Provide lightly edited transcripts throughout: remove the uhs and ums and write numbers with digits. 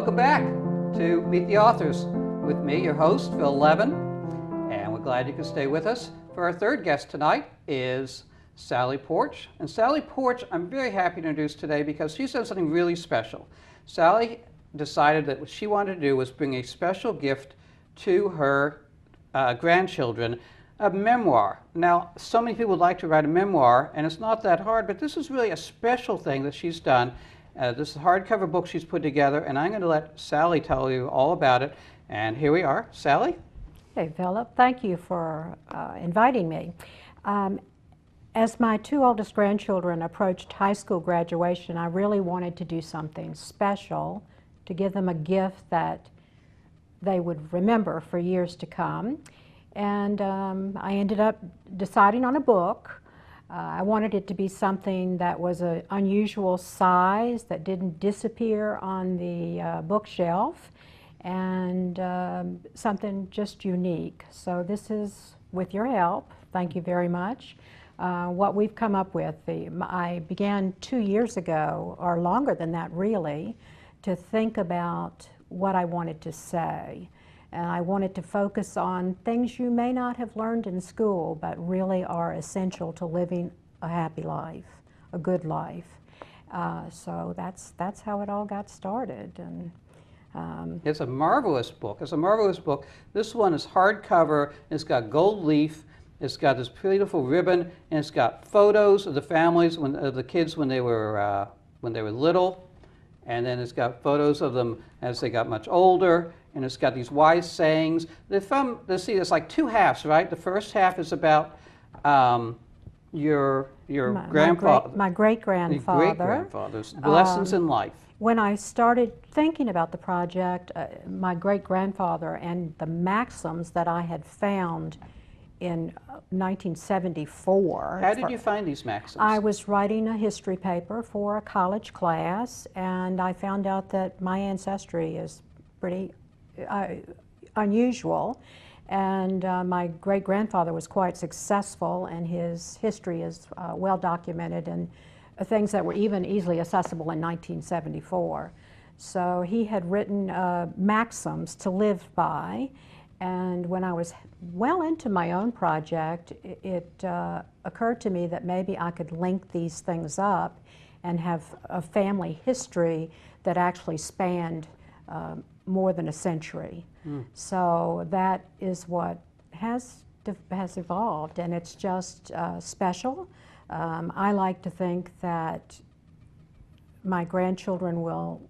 Welcome back to Meet the Authors with me, your host, Phil Levin, and we're glad you can stay with us. For our third guest tonight is Sally Poarch. And Sally Poarch, I'm very happy to introduce today because she's done something really special. Sally decided that what she wanted to do was bring a special gift to her grandchildren, a memoir. Now, so many people would like to write a memoir, and it's not that hard, but this is really a special thing that she's done. This is a hardcover book she's put together, and I'm going to let Sally tell you all about it. And here we are. Sally? Hey, Philip. Thank you for inviting me. As my two oldest grandchildren approached high school graduation, I really wanted to do something special to give them a gift that they would remember for years to come. And I ended up deciding on a book. I wanted it to be something that was an unusual size, that didn't disappear on the bookshelf, and something just unique. So this is, with your help, thank you very much, what we've come up with. I began 2 years ago, or longer than that really, to think about what I wanted to say. And I wanted to focus on things you may not have learned in school, but really are essential to living a happy life, a good life. So that's how it all got started. And it's a marvelous book. It's a marvelous book. This one is hardcover. It's got gold leaf. It's got this beautiful ribbon, and it's got photos of the families, of the kids when they were little, and then it's got photos of them as they got much older. And it's got these wise sayings. Let's see, there's like two halves, right? The first half is about your grandfather. My great-grandfather. Great-grandfather's lessons in life. When I started thinking about the project, my great-grandfather and the maxims that I had found in 1974. How did you find these maxims? I was writing a history paper for a college class, and I found out that my ancestry is pretty unusual, and my great-grandfather was quite successful, and his history is well documented, and things that were even easily accessible in 1974. So he had written maxims to live by, and when I was well into my own project, it occurred to me that maybe I could link these things up and have a family history that actually spanned more than a century. So that is what has evolved, and it's just special. I like to think that my grandchildren will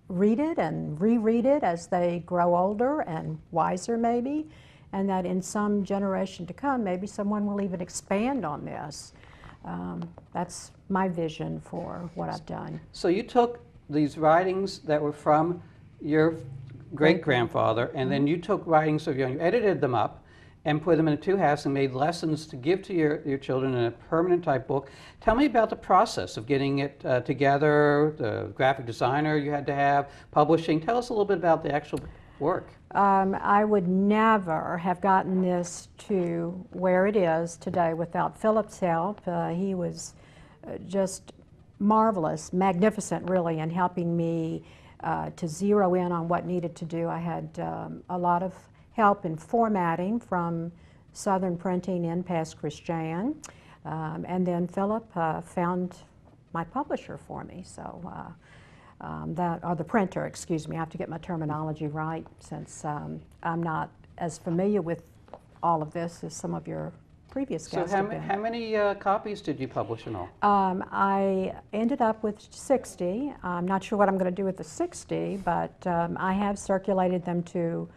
read it and reread it as they grow older and wiser maybe, and that in some generation to come, maybe someone will even expand on this. That's my vision for what I've done. So you took these writings that were from your great-grandfather, and then you took writings of your own, you edited them up and put them in two halves and made lessons to give to your children in a permanent type book. Tell me about the process of getting it together, the graphic designer you had to have, publishing. Tell us a little bit about the actual work. I would never have gotten this to where it is today without Philip's help. He was just marvelous, magnificent really, in helping me to zero in on what needed to do. I had a lot of help in formatting from Southern Printing in Pass Christian, and then Philip found my publisher for me. So or the printer, excuse me. I have to get my terminology right since I'm not as familiar with all of this as some of your previous guests have been. How many copies did you publish in all? I ended up with 60. I'm not sure what I'm going to do with the 60, but I have circulated them to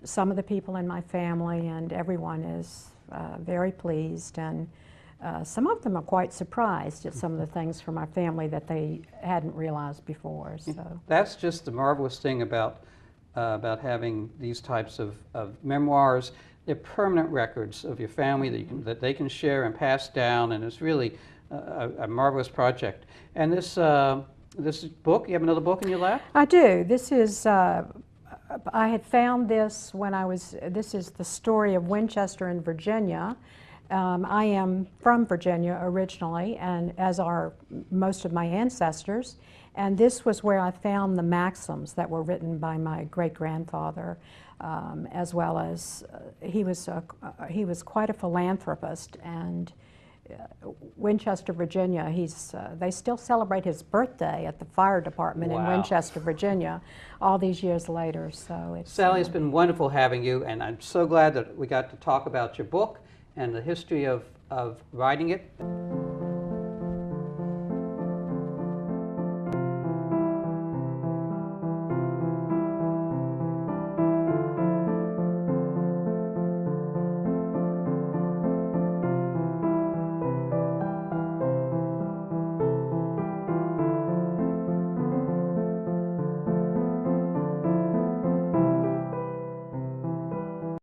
some of the people in my family, and everyone is very pleased, and some of them are quite surprised at some of the things from our family that they hadn't realized before. So that's just the marvelous thing about having these types of memoirs. They're permanent records of your family that they can share and pass down, and it's really a marvelous project. And this book, you have another book in your lap? I do. This is, I had found this when this is the story of Winchester in Virginia. I am from Virginia originally, and as are most of my ancestors. And this was where I found the maxims that were written by my great-grandfather, as well as he was quite a philanthropist. And Winchester, Virginia, they still celebrate his birthday at the fire department in Winchester, Virginia, all these years later. So it's, Sally, it's been wonderful having you, and I'm so glad that we got to talk about your book and the history of writing it.